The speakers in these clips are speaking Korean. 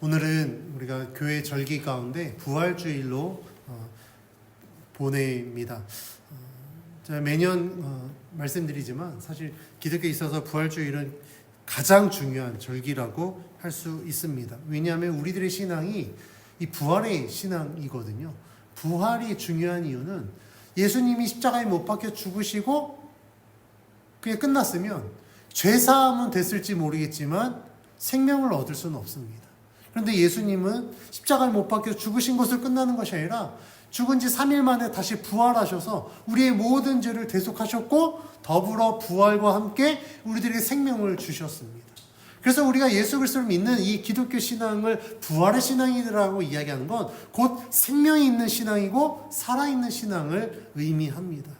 오늘은 우리가 교회 절기 가운데 부활주일로 보냅니다. 제가 매년 말씀드리지만 사실 기독교에 있어서 부활주일은 가장 중요한 절기라고 할 수 있습니다. 왜냐하면 우리들의 신앙이 이 부활의 신앙이거든요. 부활이 중요한 이유는 예수님이 십자가에 못 박혀 죽으시고 그냥 끝났으면 죄사함은 됐을지 모르겠지만 생명을 얻을 수는 없습니다. 그런데 예수님은 십자가에 못 박혀 죽으신 것으로 끝나는 것이 아니라 죽은 지 3일 만에 다시 부활하셔서 우리의 모든 죄를 대속하셨고 더불어 부활과 함께 우리들에게 생명을 주셨습니다. 그래서 우리가 예수 그리스도를 믿는 이 기독교 신앙을 부활의 신앙이라고 이야기하는 건 곧 생명이 있는 신앙이고 살아있는 신앙을 의미합니다.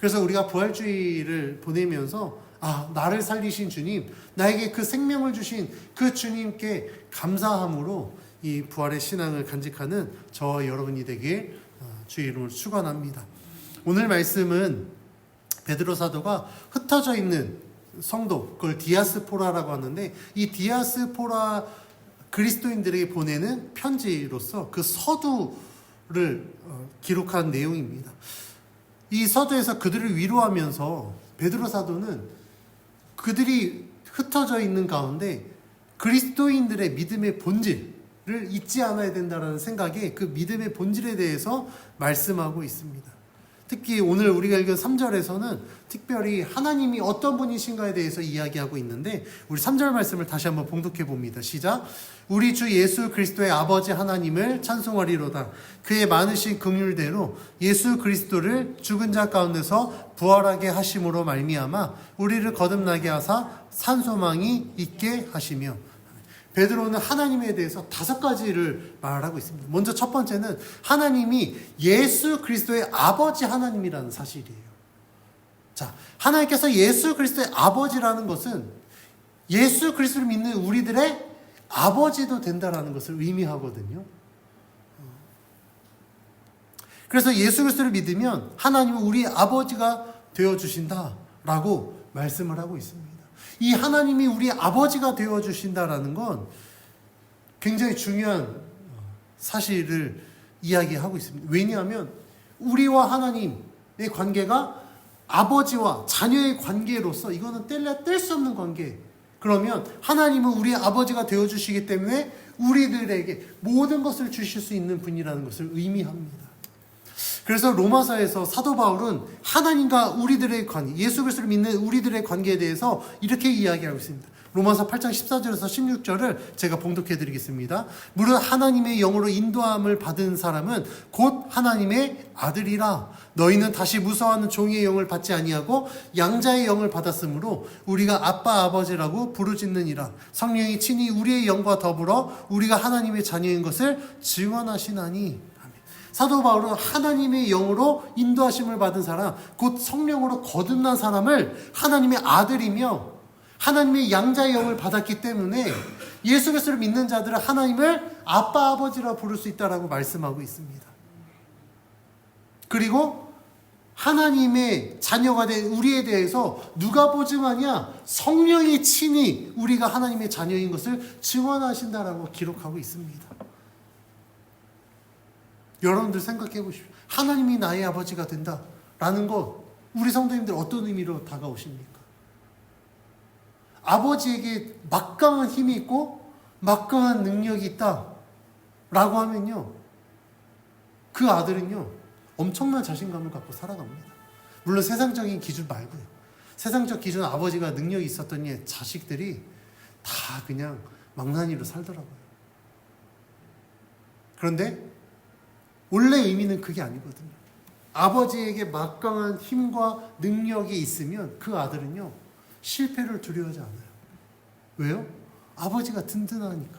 그래서 우리가 부활주의를 보내면서 나를 살리신 주님, 나에게 그 생명을 주신 그 주님께 감사함으로 이 부활의 신앙을 간직하는 저와 여러분이 되길 주의 이름으로 축원합니다. 오늘 말씀은 베드로 사도가 흩어져 있는 성도, 그걸 디아스포라라고 하는데 이 디아스포라 그리스도인들에게 보내는 편지로서 그 서두를 기록한 내용입니다. 이 서두에서 그들을 위로하면서 베드로 사도는 그들이 흩어져 있는 가운데 그리스도인들의 믿음의 본질을 잊지 않아야 된다는 생각에 그 믿음의 본질에 대해서 말씀하고 있습니다. 특히 오늘 우리가 읽은 3절에서는 특별히 하나님이 어떤 분이신가에 대해서 이야기하고 있는데 우리 3절 말씀을 다시 한번 봉독해 봅니다. 시작. 우리 주 예수 그리스도의 아버지 하나님을 찬송하리로다. 그의 많으신 긍휼대로 예수 그리스도를 죽은 자 가운데서 부활하게 하심으로 말미암아 우리를 거듭나게 하사 산 소망이 있게 하시며. 베드로는 하나님에 대해서 5가지를 말하고 있습니다. 먼저 첫 번째는 하나님이 예수 그리스도의 아버지 하나님이라는 사실이에요. 자, 하나님께서 예수 그리스도의 아버지라는 것은 예수 그리스도를 믿는 우리들의 아버지도 된다라는 것을 의미하거든요. 그래서 예수 그리스도를 믿으면 하나님은 우리 아버지가 되어주신다라고 말씀을 하고 있습니다. 이 하나님이 우리 아버지가 되어주신다라는 건 굉장히 중요한 사실을 이야기하고 있습니다. 왜냐하면 우리와 하나님의 관계가 아버지와 자녀의 관계로서 이거는 뗄 수 없는 관계. 그러면 하나님은 우리의 아버지가 되어주시기 때문에 우리들에게 모든 것을 주실 수 있는 분이라는 것을 의미합니다. 그래서 로마서에서 사도 바울은 하나님과 우리들의 관계, 예수 그리스도를 믿는 우리들의 관계에 대해서 이렇게 이야기하고 있습니다. 로마서 8장 14절에서 16절을 제가 봉독해 드리겠습니다. 무릇 하나님의 영으로 인도함을 받은 사람은 곧 하나님의 아들이라. 너희는 다시 무서워하는 종의 영을 받지 아니하고 양자의 영을 받았으므로 우리가 아빠 아버지라고 부르짖느니라. 성령이 친히 우리의 영과 더불어 우리가 하나님의 자녀인 것을 증언하시나니. 사도 바울은 하나님의 영으로 인도하심을 받은 사람, 곧 성령으로 거듭난 사람을 하나님의 아들이며 하나님의 양자의 영을 받았기 때문에 예수 그리스도를 믿는 자들은 하나님을 아빠 아버지라 부를 수 있다라고 말씀하고 있습니다. 그리고 하나님의 자녀가 된 우리에 대해서 누가 보증하냐? 성령이 친히 우리가 하나님의 자녀인 것을 증언하신다라고 기록하고 있습니다. 여러분들 생각해 보십시오. 하나님이 나의 아버지가 된다라는 것, 우리 성도님들 어떤 의미로 다가오십니까? 아버지에게 막강한 힘이 있고 막강한 능력이 있다라고 하면요, 그 아들은요 엄청난 자신감을 갖고 살아갑니다. 물론 세상적인 기준 말고요. 세상적 기준 아버지가 능력이 있었더니 자식들이 다 그냥 망나니로 살더라고요. 그런데 원래 의미는 그게 아니거든요. 아버지에게 막강한 힘과 능력이 있으면 그 아들은요 실패를 두려워하지 않아요. 왜요? 아버지가 든든하니까.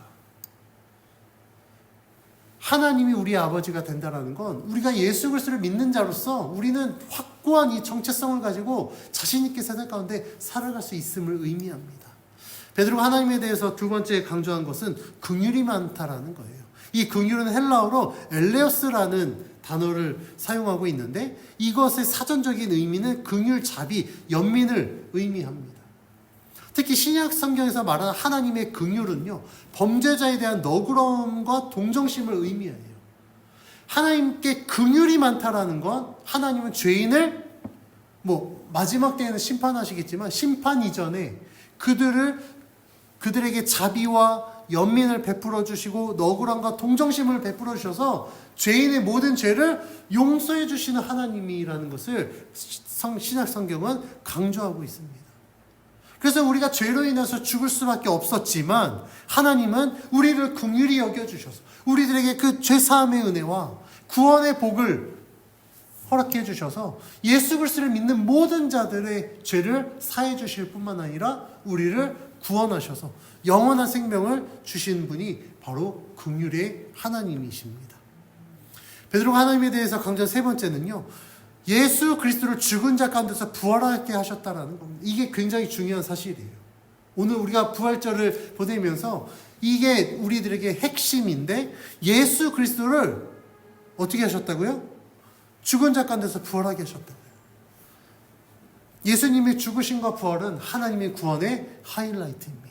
하나님이 우리의 아버지가 된다는 건 우리가 예수 그리스도를 믿는 자로서 우리는 확고한 이 정체성을 가지고 자신 있게 세상 가운데 살아갈 수 있음을 의미합니다. 베드로가 하나님에 대해서 두 번째 강조한 것은 긍휼이 많다라는 거예요. 이 긍휼은 헬라어로 엘레오스라는 단어를 사용하고 있는데 이것의 사전적인 의미는 긍휼, 자비, 연민을 의미합니다. 특히 신약 성경에서 말하는 하나님의 긍휼은요, 범죄자에 대한 너그러움과 동정심을 의미해요. 하나님께 긍휼이 많다라는 건 하나님은 죄인을 마지막 때에는 심판하시겠지만 심판 이전에 그들에게 자비와 연민을 베풀어 주시고 너그러움과 동정심을 베풀어 주셔서 죄인의 모든 죄를 용서해 주시는 하나님이라는 것을 신약 성경은 강조하고 있습니다. 그래서 우리가 죄로 인해서 죽을 수밖에 없었지만 하나님은 우리를 긍휼히 여겨주셔서 우리들에게 그 죄사함의 은혜와 구원의 복을 허락해 주셔서 예수 그리스도를 믿는 모든 자들의 죄를 사해 주실 뿐만 아니라 우리를 구원하셔서 영원한 생명을 주신 분이 바로 긍휼의 하나님이십니다. 베드로가 하나님에 대해서 강조한 세 번째는요, 예수 그리스도를 죽은 자 가운데서 부활하게 하셨다라는 겁니다. 이게 굉장히 중요한 사실이에요. 오늘 우리가 부활절을 보내면서 이게 우리들에게 핵심인데, 예수 그리스도를 어떻게 하셨다고요? 죽은 자 가운데서 부활하게 하셨다고요. 예수님의 죽으심과 부활은 하나님의 구원의 하이라이트입니다.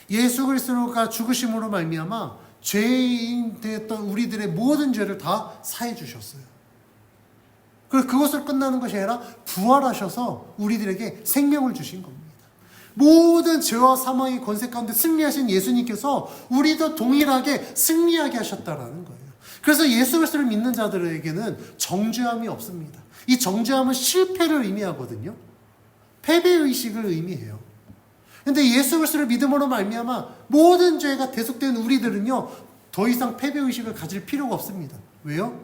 예수 그리스도가 죽으심으로 말미암아 죄인 되었던 우리들의 모든 죄를 다 사해 주셨어요. 그리고 그것을 끝나는 것이 아니라 부활하셔서 우리들에게 생명을 주신 겁니다. 모든 죄와 사망의 권세 가운데 승리하신 예수님께서 우리도 동일하게 승리하게 하셨다라는 거예요. 그래서 예수 그리스도를 믿는 자들에게는 정죄함이 없습니다. 이 정죄함은 실패를 의미하거든요. 패배의식을 의미해요. 근데 예수 그리스도를 믿음으로 말미암아 모든 죄가 대속된 우리들은요, 더 이상 패배의식을 가질 필요가 없습니다. 왜요?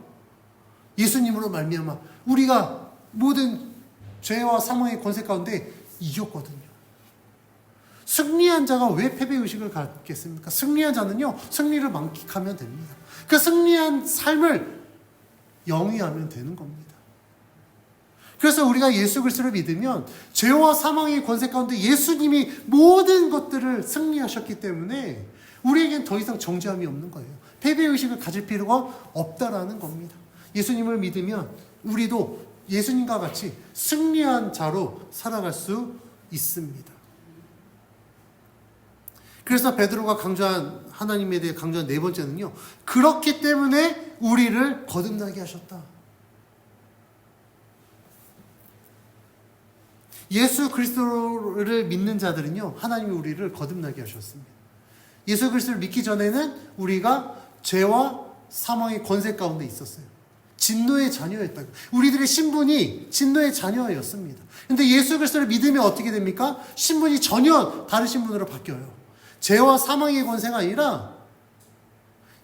예수님으로 말미암아 우리가 모든 죄와 사망의 권세 가운데 이겼거든요. 승리한 자가 왜 패배의식을 갖겠습니까? 승리한 자는요, 승리를 만끽하면 됩니다. 그 승리한 삶을 영위하면 되는 겁니다. 그래서 우리가 예수 그리스도를 믿으면 죄와 사망의 권세 가운데 예수님이 모든 것들을 승리하셨기 때문에 우리에겐 더 이상 정죄함이 없는 거예요. 패배의식을 가질 필요가 없다라는 겁니다. 예수님을 믿으면 우리도 예수님과 같이 승리한 자로 살아갈 수 있습니다. 그래서 베드로가 강조한, 하나님에 대해 강조한 네 번째는요, 그렇기 때문에 우리를 거듭나게 하셨다. 예수 그리스도를 믿는 자들은요, 하나님이 우리를 거듭나게 하셨습니다. 예수 그리스도를 믿기 전에는 우리가 죄와 사망의 권세 가운데 있었어요. 진노의 자녀였다. 우리들의 신분이 진노의 자녀였습니다. 근데 예수 그리스도를 믿으면 어떻게 됩니까? 신분이 전혀 다른 신분으로 바뀌어요. 죄와 사망의 권세가 아니라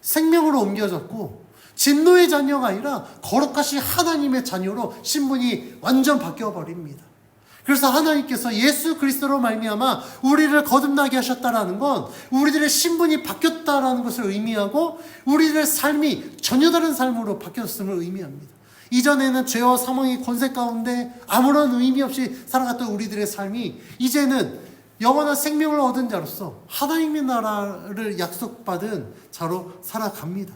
생명으로 옮겨졌고, 진노의 자녀가 아니라 거룩하신 하나님의 자녀로 신분이 완전 바뀌어버립니다. 그래서 하나님께서 예수 그리스도로 말미암아 우리를 거듭나게 하셨다라는 건 우리들의 신분이 바뀌었다라는 것을 의미하고 우리들의 삶이 전혀 다른 삶으로 바뀌었음을 의미합니다. 이전에는 죄와 사망의 권세 가운데 아무런 의미 없이 살아갔던 우리들의 삶이 이제는 영원한 생명을 얻은 자로서 하나님의 나라를 약속받은 자로 살아갑니다.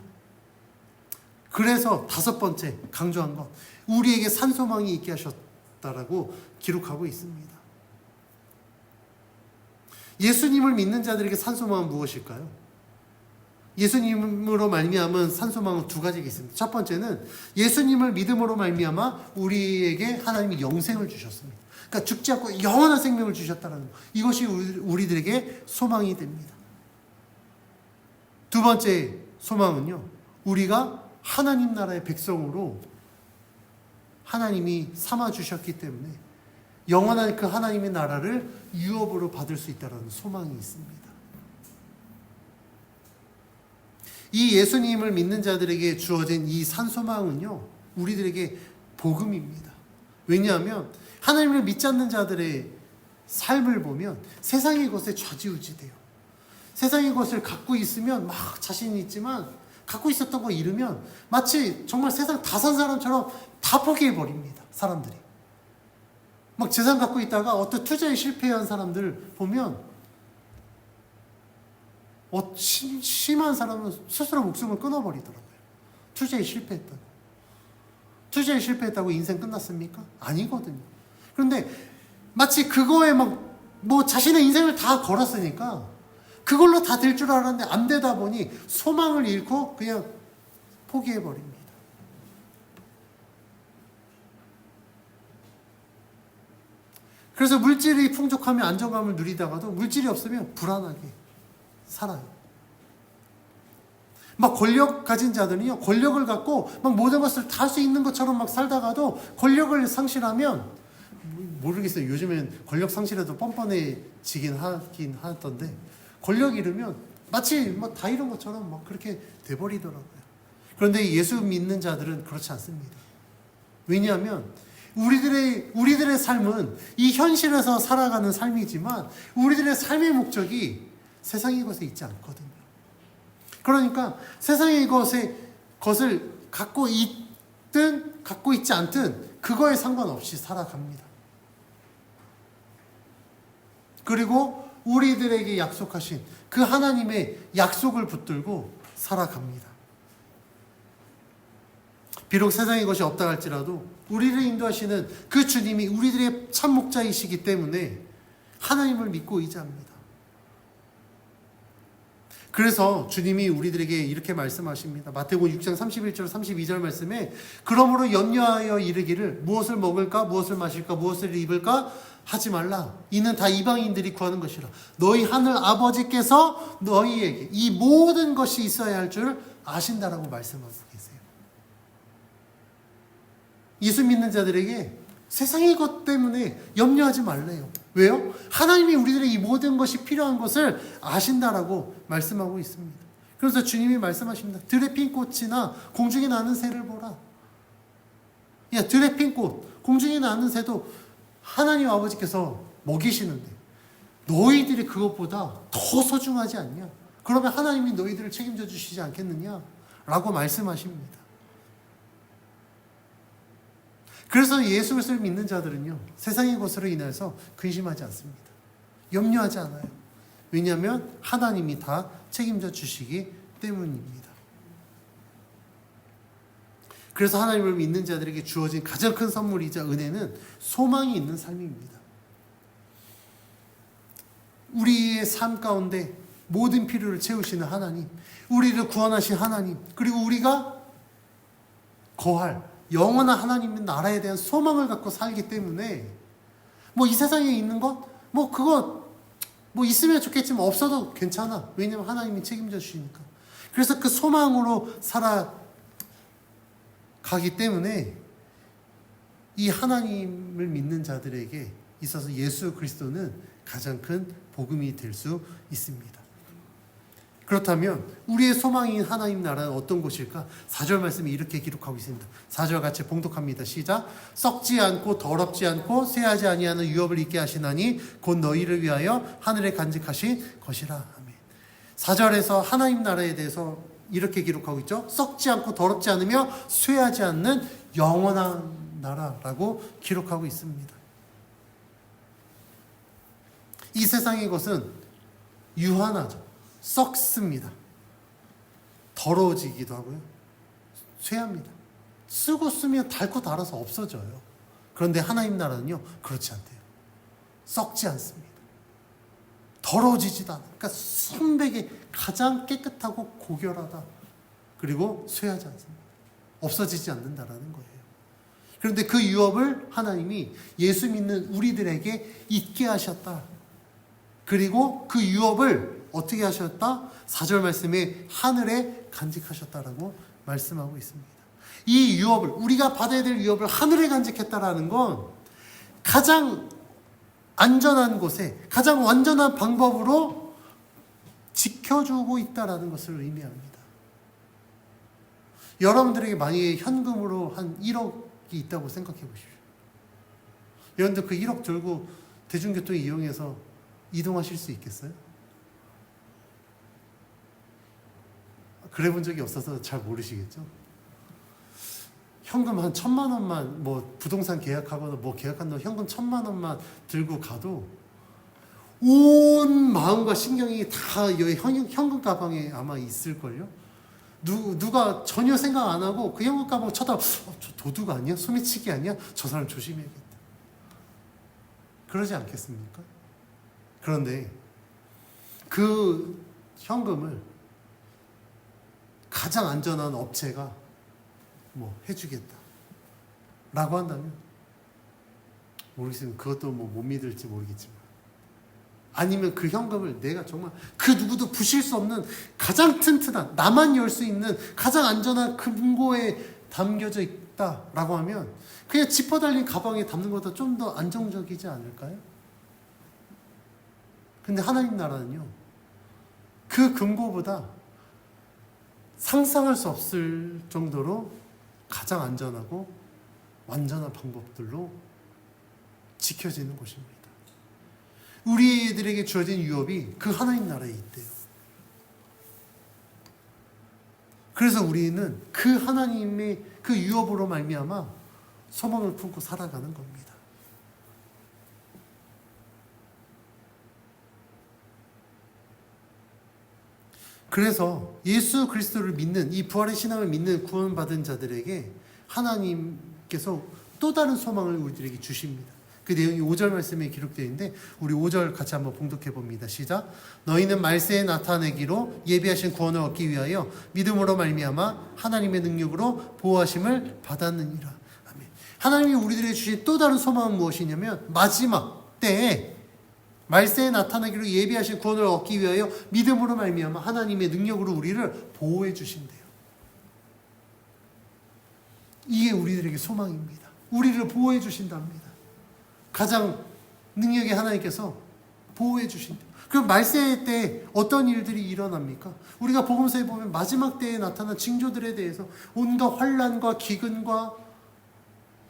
그래서 다섯 번째 강조한 것, 우리에게 산소망이 있게 하셨다라고 기록하고 있습니다. 예수님을 믿는 자들에게 산소망은 무엇일까요? 예수님으로 말미암은 산소망은 두 가지가 있습니다. 첫 번째는 예수님을 믿음으로 말미암아 우리에게 하나님이 영생을 주셨습니다. 그러니까 죽지 않고 영원한 생명을 주셨다는 것. 이것이 우리들에게 소망이 됩니다. 두 번째 소망은요, 우리가 하나님 나라의 백성으로 하나님이 삼아 주셨기 때문에 영원한 그 하나님의 나라를 유업으로 받을 수 있다는 소망이 있습니다. 이 예수님을 믿는 자들에게 주어진 이 산소망은요, 우리들에게 복음입니다. 왜냐하면 하나님을 믿지 않는 자들의 삶을 보면 세상의 것에 좌지우지돼요. 세상의 것을 갖고 있으면 막 자신이 있지만 갖고 있었던 거 잃으면 마치 정말 세상 다 산 사람처럼 다 포기해버립니다. 사람들이. 막 재산 갖고 있다가 어떤 투자에 실패한 사람들 보면 심한 사람은 스스로 목숨을 끊어버리더라고요. 투자에 실패했다고. 투자에 실패했다고 인생 끝났습니까? 아니거든요. 그런데 마치 그거에 뭐 자신의 인생을 다 걸었으니까 그걸로 다 될 줄 알았는데 안 되다 보니 소망을 잃고 그냥 포기해버립니다. 그래서 물질이 풍족하면 안정감을 누리다가도 물질이 없으면 불안하게 살아요. 막 권력 가진 자들은요, 권력을 갖고 막 모든 것을 다 할 수 있는 것처럼 막 살다가도 권력을 상실하면, 모르겠어요. 요즘엔 권력 상실해도 뻔뻔해지긴 하긴 하던데, 권력 잃으면 마치 막 다 잃은 것처럼 막 그렇게 돼버리더라고요. 그런데 예수 믿는 자들은 그렇지 않습니다. 왜냐하면 우리들의 삶은 이 현실에서 살아가는 삶이지만 우리들의 삶의 목적이 세상의 것에 있지 않거든요. 그러니까 세상의 것을 갖고 있든 갖고 있지 않든 그거에 상관없이 살아갑니다. 그리고 우리들에게 약속하신 그 하나님의 약속을 붙들고 살아갑니다. 비록 세상의 것이 없다 할지라도 우리를 인도하시는 그 주님이 우리들의 참 목자이시기 때문에 하나님을 믿고 의지합니다. 그래서 주님이 우리들에게 이렇게 말씀하십니다. 마태복음 6장 31절 32절 말씀에 그러므로 염려하여 이르기를 무엇을 먹을까 무엇을 마실까 무엇을 입을까 하지 말라. 이는 다 이방인들이 구하는 것이라. 너희 하늘 아버지께서 너희에게 이 모든 것이 있어야 할 줄 아신다라고 말씀하고 계세요. 예수 믿는 자들에게 세상의 것 때문에 염려하지 말래요. 왜요? 하나님이 우리들의 이 모든 것이 필요한 것을 아신다라고 말씀하고 있습니다. 그래서 주님이 말씀하십니다. 들에 핀 꽃이나 공중에 나는 새를 보라. 야, 들에 핀 꽃, 공중에 나는 새도 하나님 아버지께서 먹이시는데 너희들이 그것보다 더 소중하지 않냐? 그러면 하나님이 너희들을 책임져 주시지 않겠느냐? 라고 말씀하십니다. 그래서 예수 그리스도를 믿는 자들은요, 세상의 것으로 인해서 근심하지 않습니다. 염려하지 않아요. 왜냐하면 하나님이 다 책임져 주시기 때문입니다. 그래서 하나님을 믿는 자들에게 주어진 가장 큰 선물이자 은혜는 소망이 있는 삶입니다. 우리의 삶 가운데 모든 필요를 채우시는 하나님, 우리를 구원하신 하나님, 그리고 우리가 거할 영원한 하나님의 나라에 대한 소망을 갖고 살기 때문에 이 세상에 있는 것, 그거 있으면 좋겠지만 없어도 괜찮아. 왜냐하면 하나님이 책임져 주시니까. 그래서 그 소망으로 살아가기 때문에 이 하나님을 믿는 자들에게 있어서 예수 그리스도는 가장 큰 복음이 될 수 있습니다. 그렇다면 우리의 소망인 하나님 나라는 어떤 곳일까? 4절 말씀이 이렇게 기록하고 있습니다. 4절 같이 봉독합니다. 시작. 썩지 않고 더럽지 않고 쇠하지 아니하는 유업을 있게 하시나니 곧 너희를 위하여 하늘에 간직하신 것이라. 아멘. 4절에서 하나님 나라에 대해서 이렇게 기록하고 있죠. 썩지 않고 더럽지 않으며 쇠하지 않는 영원한 나라라고 기록하고 있습니다. 이 세상의 것은 유한하죠. 썩습니다. 더러워지기도 하고요. 쇠합니다. 쓰고 쓰면 닳고 닳아서 없어져요. 그런데 하나님 나라는요, 그렇지 않대요. 썩지 않습니다. 더러워지지도 않아요. 그러니까 선백에 가장 깨끗하고 고결하다. 그리고 쇠하지 않습니다. 없어지지 않는다라는 거예요. 그런데 그 유업을 하나님이 예수 믿는 우리들에게 있게 하셨다. 그리고 그 유업을 어떻게 하셨다? 4절 말씀에 하늘에 간직하셨다라고 말씀하고 있습니다. 이 유업을, 우리가 받아야 될 유업을 하늘에 간직했다라는 건 가장 안전한 곳에 가장 완전한 방법으로 지켜주고 있다라는 것을 의미합니다. 여러분들에게 만약에 현금으로 한 1억이 있다고 생각해 보십시오. 여러분들 그 1억 들고 대중교통 이용해서 이동하실 수 있겠어요? 그래 본 적이 없어서 잘 모르시겠죠? 현금 한 1,000만 원만 부동산 계약하거나 계약한다고 현금 1,000만 원만 들고 가도 온 마음과 신경이 다 현금 가방에 아마 있을걸요? 누가 전혀 생각 안 하고 그 현금 가방 쳐다 저 도둑 아니야? 소매치기 아니야? 저 사람 조심해야겠다. 그러지 않겠습니까? 그런데 그 현금을 가장 안전한 업체가 해주겠다 라고 한다면 모르겠습니다. 그것도 못 믿을지 모르겠지만, 아니면 그 현금을 내가 정말 그 누구도 부실 수 없는 가장 튼튼한, 나만 열 수 있는 가장 안전한 금고에 담겨져 있다라고 하면 그냥 지퍼 달린 가방에 담는 것보다 좀 더 안정적이지 않을까요? 근데 하나님 나라는요, 그 금고보다 상상할 수 없을 정도로 가장 안전하고 완전한 방법들로 지켜지는 곳입니다. 우리들에게 주어진 유업이 그 하나님 나라에 있대요. 그래서 우리는 그 하나님의 그 유업으로 말미암아 소망을 품고 살아가는 겁니다. 그래서 예수 그리스도를 믿는, 이 부활의 신앙을 믿는 구원받은 자들에게 하나님께서 또 다른 소망을 우리들에게 주십니다. 그 내용이 5절 말씀에 기록되어 있는데 우리 5절 같이 한번 봉독해 봅니다. 시작. 너희는 말세에 나타내기로 예비하신 구원을 얻기 위하여 믿음으로 말미암아 하나님의 능력으로 보호하심을 받았느니라. 아멘. 하나님이 우리들에게 주신 또 다른 소망은 무엇이냐면 마지막 때에 말세에 나타나기로 예비하신 구원을 얻기 위하여 믿음으로 말미암아 하나님의 능력으로 우리를 보호해 주신대요. 이게 우리들에게 소망입니다. 우리를 보호해 주신답니다. 가장 능력의 하나님께서 보호해 주신대요. 그럼 말세 때 어떤 일들이 일어납니까? 우리가 복음서에 보면 마지막 때에 나타난 징조들에 대해서 온갖 환난과 기근과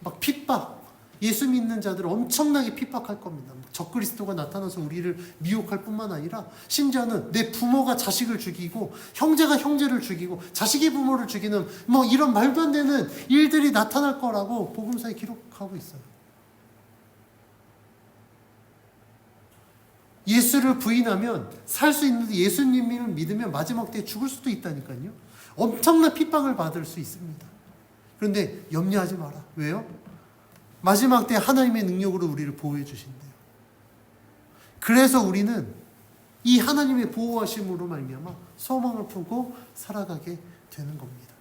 막 핍박, 예수 믿는 자들을 엄청나게 핍박할 겁니다. 적그리스도가 나타나서 우리를 미혹할 뿐만 아니라 심지어는 내 부모가 자식을 죽이고 형제가 형제를 죽이고 자식이 부모를 죽이는 이런 말도 안 되는 일들이 나타날 거라고 복음서에 기록하고 있어요. 예수를 부인하면 살 수 있는데 예수님을 믿으면 마지막 때에 죽을 수도 있다니까요. 엄청난 핍박을 받을 수 있습니다. 그런데 염려하지 마라. 왜요? 마지막 때 하나님의 능력으로 우리를 보호해 주신대요. 그래서 우리는 이 하나님의 보호하심으로 말미암아 소망을 품고 살아가게 되는 겁니다.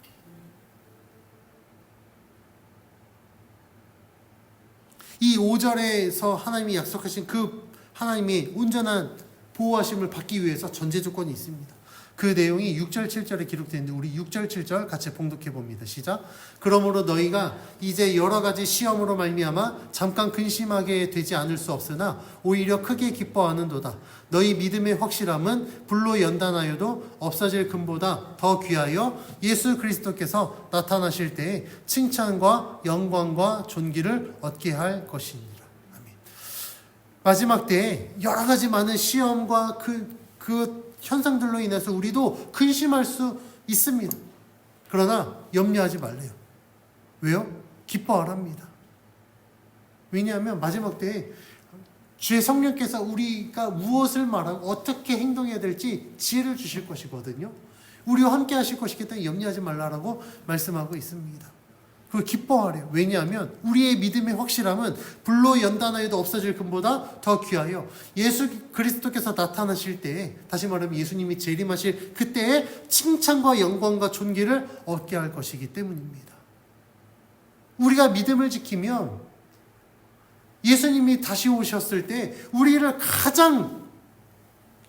이 5절에서 하나님이 약속하신 그 하나님의 온전한 보호하심을 받기 위해서 전제 조건이 있습니다. 그 내용이 6절 7절에 기록되어 있는데 우리 6절 7절 같이 봉독해 봅니다. 시작. 그러므로 너희가 이제 여러 가지 시험으로 말미암아 잠깐 근심하게 되지 않을 수 없으나 오히려 크게 기뻐하는도다. 너희 믿음의 확실함은 불로 연단하여도 없어질 금보다 더 귀하여 예수 그리스도께서 나타나실 때에 칭찬과 영광과 존귀를 얻게 할 것이니라. 아멘. 마지막 때에 여러 가지 많은 시험과 그 현상들로 인해서 우리도 근심할 수 있습니다. 그러나 염려하지 말래요. 왜요? 기뻐하랍니다. 왜냐하면 마지막 때에 주의 성령께서 우리가 무엇을 말하고 어떻게 행동해야 될지 지혜를 주실 것이거든요. 우리와 함께 하실 것이기 때문에 염려하지 말라라고 말씀하고 있습니다. 그걸 기뻐하래요. 왜냐하면 우리의 믿음의 확실함은 불로 연단하여도 없어질 금보다 더 귀하여 예수 그리스도께서 나타나실 때에, 다시 말하면 예수님이 재림하실 그때에 칭찬과 영광과 존귀를 얻게 할 것이기 때문입니다. 우리가 믿음을 지키면 예수님이 다시 오셨을 때 우리를 가장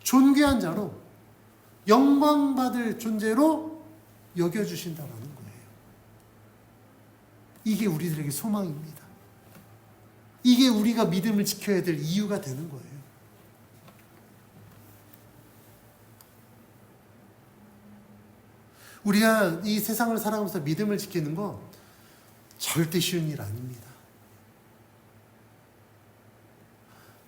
존귀한 자로 영광받을 존재로 여겨주신다라는 거예요. 이게 우리들에게 소망입니다. 이게 우리가 믿음을 지켜야 될 이유가 되는 거예요. 우리가 이 세상을 살아가면서 믿음을 지키는 건 절대 쉬운 일 아닙니다.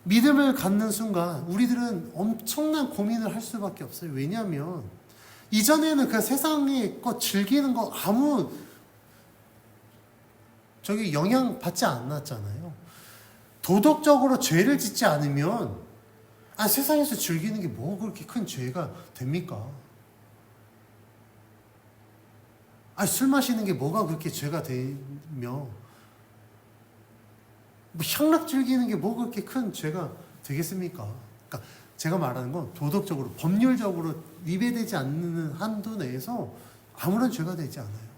믿음을 갖는 순간 우리들은 엄청난 고민을 할 수밖에 없어요. 왜냐하면 이전에는 그 세상의 것 즐기는 거 아무 영향 받지 않았잖아요. 도덕적으로 죄를 짓지 않으면 세상에서 즐기는 게 뭐 그렇게 큰 죄가 됩니까? 술 마시는 게 뭐가 그렇게 죄가 되며, 향락 즐기는 게 뭐가 그렇게 큰 죄가 되겠습니까? 그러니까 제가 말하는 건 도덕적으로, 법률적으로 위배되지 않는 한도 내에서 아무런 죄가 되지 않아요.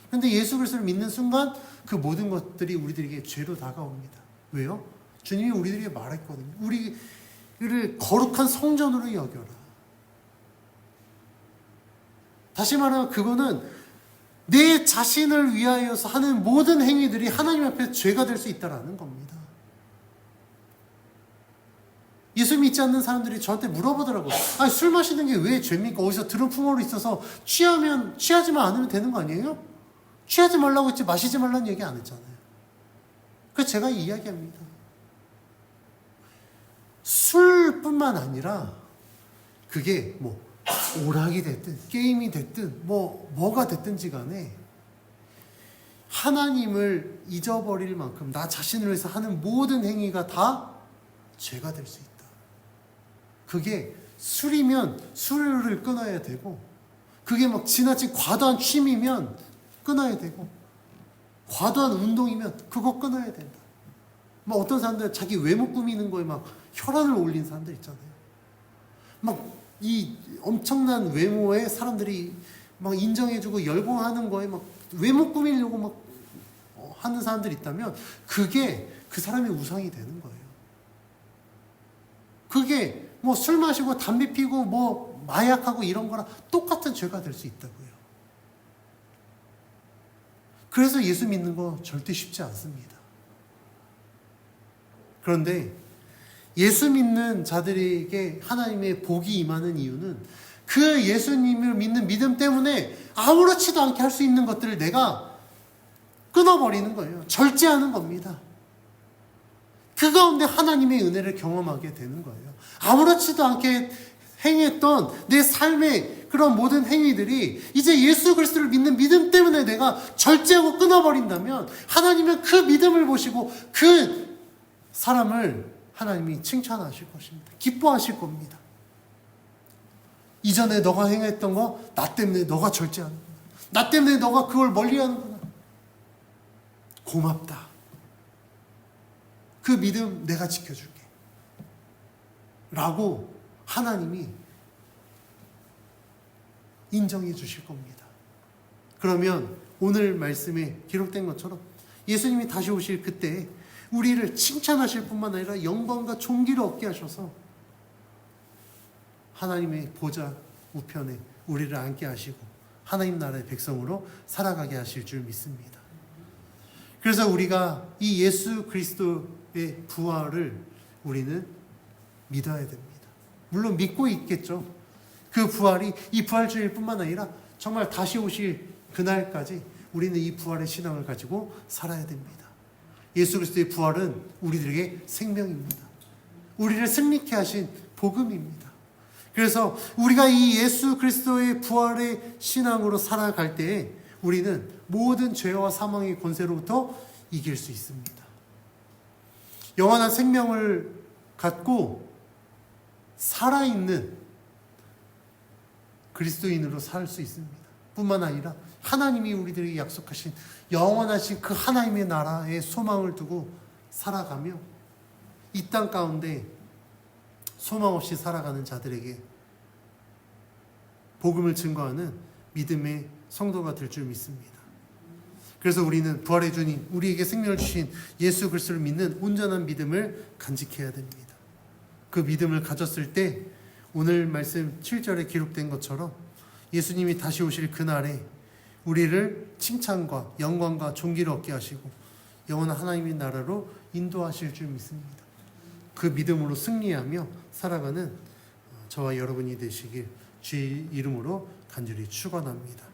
그런데 예수 그리스도를 믿는 순간 그 모든 것들이 우리들에게 죄로 다가옵니다. 왜요? 주님이 우리들에게 말했거든요. 우리를 거룩한 성전으로 여겨라. 다시 말하면 그거는 내 자신을 위하여서 하는 모든 행위들이 하나님 앞에 죄가 될 수 있다는 겁니다. 예수 믿지 않는 사람들이 저한테 물어보더라고요. 술 마시는 게 왜 죄입니까? 어디서 들은 풍어로 있어서 취하지만 않으면 되는 거 아니에요? 취하지 말라고 했지 마시지 말라는 얘기 안 했잖아요. 그래서 제가 이야기합니다. 술뿐만 아니라 그게 오락이 됐든 게임이 됐든 뭐가 됐든지 간에 하나님을 잊어버릴 만큼 나 자신을 위해서 하는 모든 행위가 다 죄가 될 수 있다. 그게 술이면 술을 끊어야 되고, 그게 지나친 과도한 취미면 끊어야 되고, 과도한 운동이면 그거 끊어야 된다. 어떤 사람들 자기 외모 꾸미는 거에 혈안을 올린 사람들 있잖아요. 이 엄청난 외모에 사람들이 인정해주고 열광하는 거에 외모 꾸미려고 하는 사람들이 있다면 그게 그 사람의 우상이 되는 거예요. 그게 술 마시고 담배 피고 마약하고 이런 거랑 똑같은 죄가 될 수 있다고요. 그래서 예수 믿는 거 절대 쉽지 않습니다. 그런데 예수 믿는 자들에게 하나님의 복이 임하는 이유는 그 예수님을 믿는 믿음 때문에 아무렇지도 않게 할 수 있는 것들을 내가 끊어버리는 거예요. 절제하는 겁니다. 그 가운데 하나님의 은혜를 경험하게 되는 거예요. 아무렇지도 않게 행했던 내 삶의 그런 모든 행위들이 이제 예수 그리스도를 믿는 믿음 때문에 내가 절제하고 끊어버린다면 하나님은 그 믿음을 보시고 그 사람을 하나님이 칭찬하실 것입니다. 기뻐하실 겁니다. 이전에 너가 행했던 거 나 때문에 너가 절제하는구나. 나 때문에 너가 그걸 멀리하는구나. 고맙다. 그 믿음 내가 지켜줄게. 라고 하나님이 인정해 주실 겁니다. 그러면 오늘 말씀에 기록된 것처럼 예수님이 다시 오실 그때 우리를 칭찬하실 뿐만 아니라 영광과 존귀를 얻게 하셔서 하나님의 보좌 우편에 우리를 앉게 하시고 하나님 나라의 백성으로 살아가게 하실 줄 믿습니다. 그래서 우리가 이 예수 그리스도의 부활을 우리는 믿어야 됩니다. 물론 믿고 있겠죠. 그 부활이 이 부활주일 뿐만 아니라 정말 다시 오실 그날까지 우리는 이 부활의 신앙을 가지고 살아야 됩니다. 예수 그리스도의 부활은 우리들에게 생명입니다. 우리를 승리케 하신 복음입니다. 그래서 우리가 이 예수 그리스도의 부활의 신앙으로 살아갈 때에 우리는 모든 죄와 사망의 권세로부터 이길 수 있습니다. 영원한 생명을 갖고 살아있는 그리스도인으로 살 수 있습니다. 뿐만 아니라 하나님이 우리들에게 약속하신 영원하신 그 하나님의 나라에 소망을 두고 살아가며 이 땅 가운데 소망 없이 살아가는 자들에게 복음을 증거하는 믿음의 성도가 될 줄 믿습니다. 그래서 우리는 부활의 주님, 우리에게 생명을 주신 예수 그리스도를 믿는 온전한 믿음을 간직해야 됩니다. 그 믿음을 가졌을 때 오늘 말씀 7절에 기록된 것처럼 예수님이 다시 오실 그날에 우리를 칭찬과 영광과 존귀를 얻게 하시고 영원한 하나님의 나라로 인도하실 줄 믿습니다. 그 믿음으로 승리하며 살아가는 저와 여러분이 되시길 주의 이름으로 간절히 축원합니다.